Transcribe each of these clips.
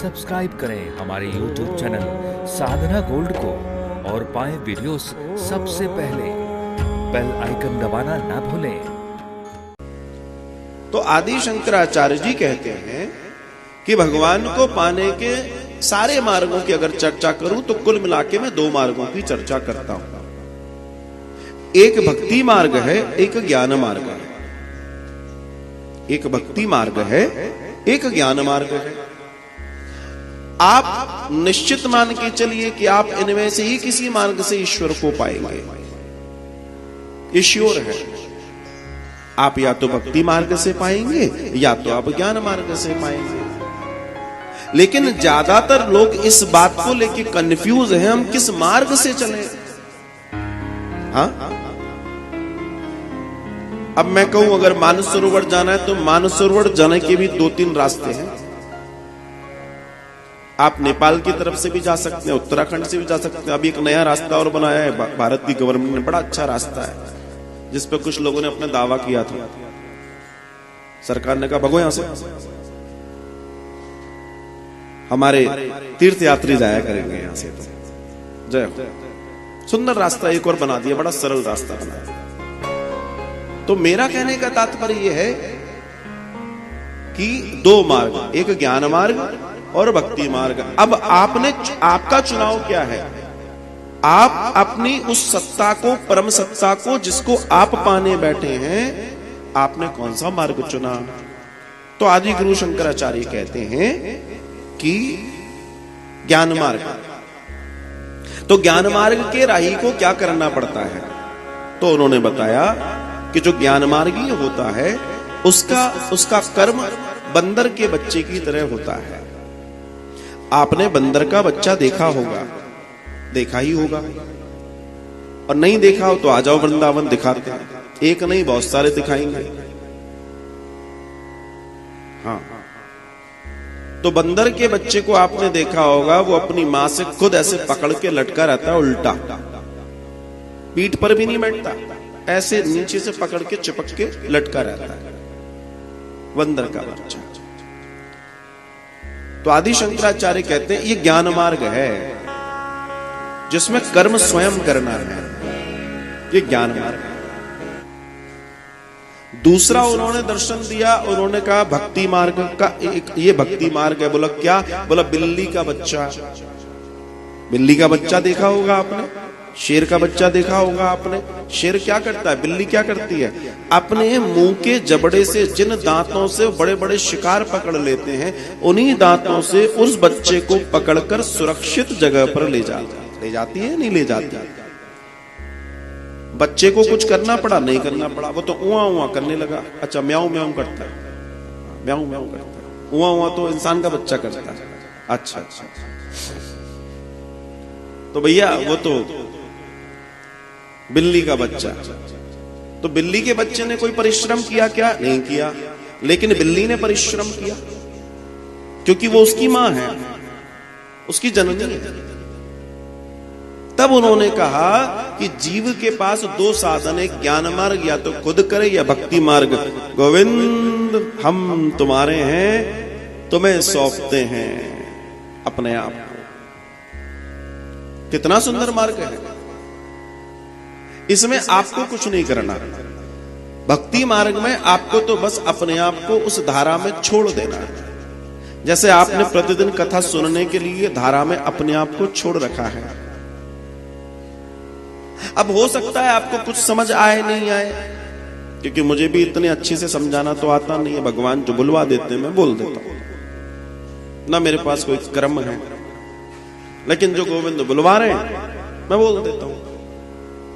Subscribe करें हमारे YouTube channel साधना gold को और पाएं वीडियोस सबसे पहले। बेल आइकन दबाना ना भूलें। तो आदि शंकराचार्य जी कहते हैं कि भगवान को पाने के सारे मार्गों की अगर चर्चा करूं तो कुल मिलाके मैं दो मार्गों की चर्चा करता हूं। एक भक्ति मार्ग है, एक ज्ञान मार्ग है। एक भक्ति मार्ग है, एक ज्ञान मार्ग है। आप निश्चित मान के चलिए कि आप इनमें से ही किसी मार्ग से ईश्वर को पाएंगे, ये श्योर है। आप या तो भक्ति मार्ग से पाएंगे या तो आप ज्ञान मार्ग से पाएंगे। लेकिन ज्यादातर लोग इस बात को लेके कंफ्यूज हैं, हम किस मार्ग से चलें। हाँ, अब मैं कहूं अगर मानस सरोवर जाना है तो मानस सरोवर जाने के भी दो तीन रास्ते हैं। आप नेपाल की तरफ से भी जा सकते हैं, उत्तराखंड से भी जा सकते हैं। अभी एक नया रास्ता और बनाया है भारत की गवर्नमेंट ने, बड़ा अच्छा रास्ता है, जिस पे कुछ लोगों ने अपना दावा किया था। सरकार ने कहा भगो यहां से, हमारे तीर्थयात्री जाया करेंगे यहां से। तो जय हो। सुंदर रास्ता एक और बना दिया, बड़ा सरल रास्ता बनाया। तो मेरा कहने का तात्पर्य यह है कि दो मार्ग, एक ज्ञान मार्ग और भक्ति मार्ग। अब आपका चुनाव क्या है? आप अपनी उस सत्ता को, परम सत्ता को, जिसको आप पाने बैठे हैं, आपने कौन सा मार्ग चुना? तो आदि गुरु शंकराचार्य कहते हैं कि ज्ञान मार्ग। तो ज्ञान मार्ग के राही को क्या करना पड़ता है? तो उन्होंने बताया कि जो ज्ञान मार्गी होता है उसका कर्म बंदर के बच्चे की तरह होता है। आपने बंदर का बच्चा देखा होगा, देखा ही होगा, और नहीं देखा हो तो आ जाओ वृंदावन दिखाते हैं। एक नहीं बहुत सारे दिखाएंगे। हाँ, तो बंदर के बच्चे को आपने देखा होगा, वो अपनी मां से खुद ऐसे पकड़ के लटका रहता है, उल्टा, पीठ पर भी नहीं बैठता, ऐसे नीचे से पकड़ के चिपक के लटका रहता है बंदर का बच्चा। तो आदि शंकराचार्य कहते हैं ये ज्ञान मार्ग है, जिसमें कर्म स्वयं करना है, ये ज्ञान मार्ग है। दूसरा उन्होंने दर्शन दिया, उन्होंने कहा भक्ति मार्ग का ये भक्ति मार्ग है। बोला क्या? बोला बिल्ली का बच्चा। बिल्ली का बच्चा देखा होगा आपने, शेर का बच्चा देखा होगा आपने। शेर क्या करता है, बिल्ली क्या करती है? अपने मुंह के जबड़े से जिन दांतों से बड़े बड़े शिकार पकड़ लेते हैं, उन्हीं दांतों से उस बच्चे को पकड़कर सुरक्षित जगह पर ले जाती है, नहीं ले जाती? बच्चे को कुछ करना पड़ा? नहीं करना पड़ा, वो तो उआ उआ करने लगा। अच्छा, म्याऊ म्याऊ करता है, म्याऊ म्याऊ करता है। उआ उआ तो इंसान का बच्चा करता है। अच्छा अच्छा, तो भैया वो तो बिल्ली का बच्चा। तो बिल्ली के बच्चे ने कोई परिश्रम किया क्या? नहीं किया, लेकिन बिल्ली ने परिश्रम किया, क्योंकि वो उसकी मां है, उसकी जननी है। तब उन्होंने कहा कि जीव के पास दो साधन है, ज्ञान मार्ग या तो खुद करे या भक्ति मार्ग। गोविंद हम तुम्हारे हैं, तुम्हें सौंपते हैं अपने आप को। कितना सुंदर मार्ग है। इसमें आपको कुछ नहीं करना। भक्ति मार्ग में आपको तो बस अपने आप को उस धारा में छोड़ देना है। जैसे आपने प्रतिदिन कथा सुनने के लिए धारा में अपने आप को छोड़ रखा है। अब हो सकता है आपको कुछ समझ आए नहीं आए, क्योंकि मुझे भी इतने अच्छे से समझाना तो आता नहीं है। भगवान जो बुलवा देते हैं मैं बोल देता हूं, ना मेरे पास कोई क्रम है, लेकिन जो गोविंद बुलवा रहे हैं मैं बोल देता हूं।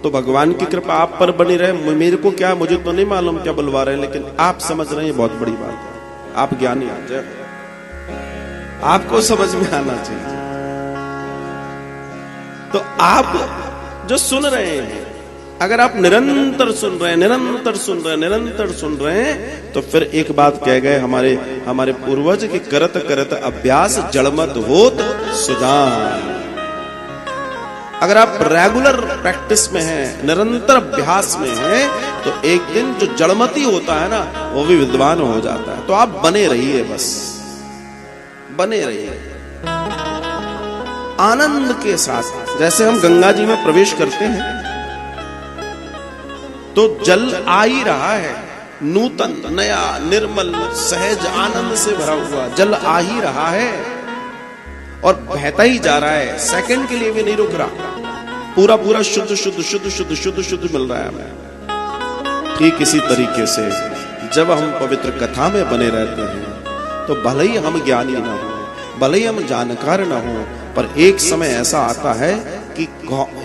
तो भगवान की कृपा आप पर बनी रहे। मेरे को क्या, मुझे तो नहीं मालूम क्या बुलवा रहे हैं, लेकिन आप समझ रहे हैं, बहुत बड़ी बात है। आप ज्ञानी आ जाए, आपको समझ में आना चाहिए। तो आप जो सुन रहे हैं, अगर आप निरंतर सुन रहे हैं, निरंतर सुन रहे हैं, निरंतर सुन रहे हैं, तो फिर एक बात कह गए हमारे पूर्वज कि करत करत अभ्यास जड़मत होत सुजान। अगर आप रेगुलर प्रैक्टिस में हैं, निरंतर अभ्यास में हैं, तो एक दिन जो जड़मती होता है ना, वो भी विद्वान हो जाता है। तो आप बने रहिए, बस बने रहिए आनंद के साथ। जैसे हम गंगा जी में प्रवेश करते हैं तो जल आ ही रहा है, नूतन, नया, निर्मल, सहज आनंद से भरा हुआ जल आ ही रहा है और बहता ही जा रहा है, सेकंड के लिए भी नहीं रुक रहा, पूरा पूरा शुद्ध शुद्ध शुद्ध शुद्ध शुद्ध शुद्ध मिल रहा है हमें। ठीक इसी तरीके से जब हम पवित्र कथा में बने रहते हैं तो भले ही हम ज्ञानी ना हो, भले ही हम जानकार ना हो, पर एक समय ऐसा आता है कि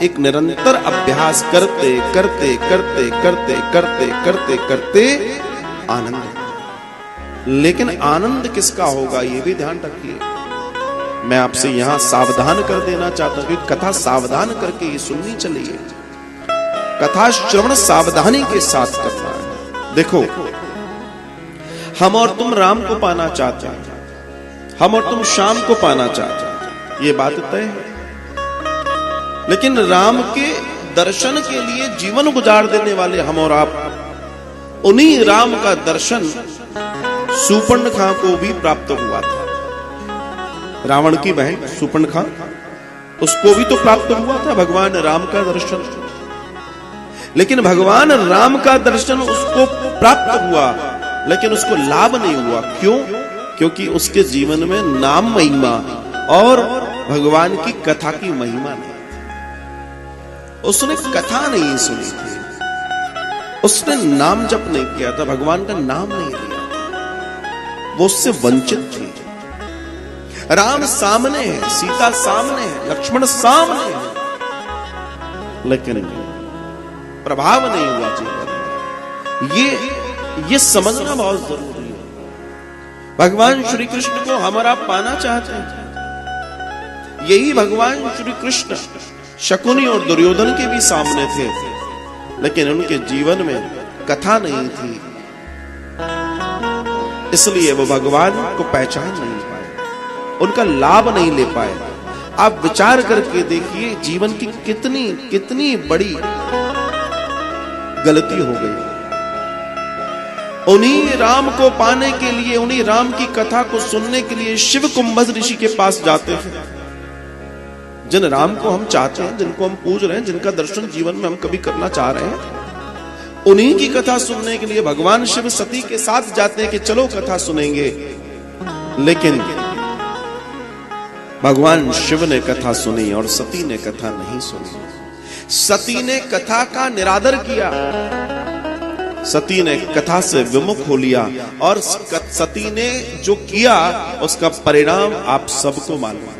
एक निरंतर अभ्यास करते करते करते करते करते करते करते आनंद। लेकिन आनंद किसका होगा ये भी ध्यान रखिए। मैं आपसे यहां सावधान कर देना चाहता हूं कि कथा सावधान करके ही सुननी चाहिए। कथा श्रवण सावधानी के साथ करना है। देखो, हम और तुम राम को पाना चाहते हैं, हम और तुम श्याम को पाना चाहते हैं, ये बात तय है। लेकिन राम के दर्शन के लिए जीवन गुजार देने वाले हम और आप, उन्हीं राम का दर्शन शूर्पणखा को भी प्राप्त हुआ था। रावण की बहन शूर्पणखा, उसको भी तो प्राप्त हुआ था भगवान राम का दर्शन। लेकिन भगवान राम का दर्शन उसको प्राप्त हुआ, लेकिन उसको लाभ नहीं हुआ। क्यों? क्योंकि उसके जीवन में नाम महिमा और भगवान की कथा की महिमा नहीं। उसने कथा नहीं सुनी थी, उसने नाम जप नहीं किया था, भगवान का नाम नहीं लिया, वो उससे वंचित थी। राम सामने है, सीता सामने है, लक्ष्मण सामने है, लेकिन प्रभाव नहीं हुआ जीवन में। ये समझना बहुत जरूरी है। भगवान श्री कृष्ण को हमारा पाना चाहते हैं। यही भगवान श्री कृष्ण शकुनी और दुर्योधन के भी सामने थे, लेकिन उनके जीवन में कथा नहीं थी, इसलिए वो भगवान को पहचान नहीं पाए, उनका लाभ नहीं ले पाए। आप विचार करके देखिए जीवन की कितनी कितनी बड़ी गलती हो गई। उन्हीं राम को पाने के लिए, उन्हीं राम की कथा को सुनने के लिए शिव कुंभज ऋषि के पास जाते हैं। जिन राम को हम चाहते हैं, जिनको हम पूज रहे हैं, जिनका दर्शन जीवन में हम कभी करना चाह रहे हैं, उन्हीं की कथा सुनने के लिए भगवान शिव सती के साथ जाते हैं कि चलो कथा सुनेंगे। लेकिन भगवान शिव ने कथा सुनी और सती ने कथा नहीं सुनी। सती ने कथा का निरादर किया, सती ने कथा से विमुख हो लिया, और सती ने जो किया उसका परिणाम आप सबको मालूम है।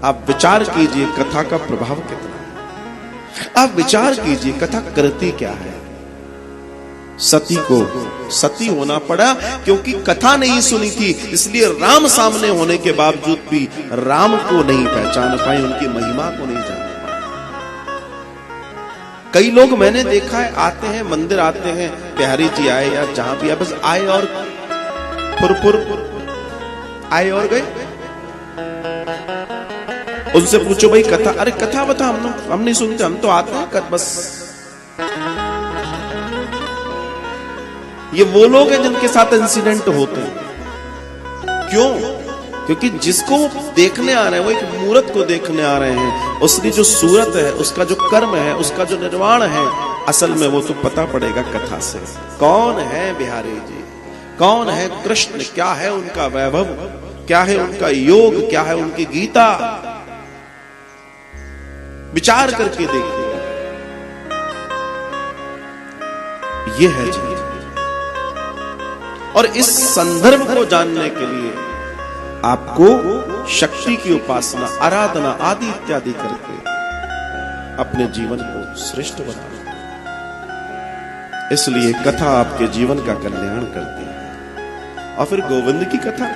आप विचार कीजिए कथा का प्रभाव कितना है। आप विचार कीजिए कथा करती क्या है। सती को सती होना पड़ा क्योंकि कथा नहीं सुनी थी, इसलिए राम सामने होने के बावजूद भी राम को नहीं पहचान पाए, उनकी महिमा को नहीं जान पाए। कई लोग मैंने देखा है, आते हैं मंदिर, आते हैं, बिहारी जी आए या जहां भी आए, बस आए और फुरफुर आए और गए। उनसे पूछो भाई कथा, अरे कथा बता, हम नहीं सुनते, हम तो आते हैं बस। ये वो लोग हैं जिनके साथ इंसिडेंट होते हैं। क्यों? क्योंकि जिसको वो देखने आ रहे हैं, वो एक मूर्त को देखने आ रहे हैं, उसकी जो सूरत है, उसका जो कर्म है, उसका जो निर्वाण है, असल में वो तो पता पड़ेगा कथा से। कौन है बिहारी जी, कौन है कृष्ण, क्या है उनका वैभव, क्या है उनका योग, क्या है उनकी गीता। विचार करके देखिए, ये है जी। और इस संदर्भ को जानने के लिए आपको शक्ति की उपासना, आराधना आदि इत्यादि करके अपने जीवन को श्रेष्ठ बनाना। इसलिए कथा आपके जीवन का कल्याण करती है। और फिर गोविंद की कथा,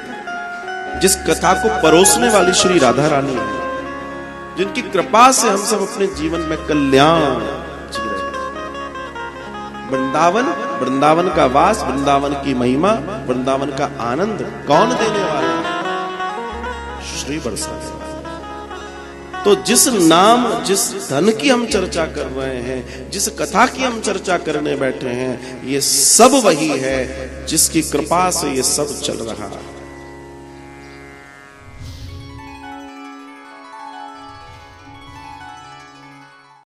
जिस कथा को परोसने वाली श्री राधा रानी है, जिनकी कृपा से हम सब अपने जीवन में कल्याण जी रहे हैं। वृंदावन, वृंदावन का वास, वृंदावन की महिमा, वृंदावन का आनंद कौन देने वाला है? श्री बरसाने वाला। तो जिस नाम, जिस धन की हम चर्चा कर रहे हैं, जिस कथा की हम चर्चा करने बैठे हैं, ये सब वही है जिसकी कृपा से ये सब चल रहा है।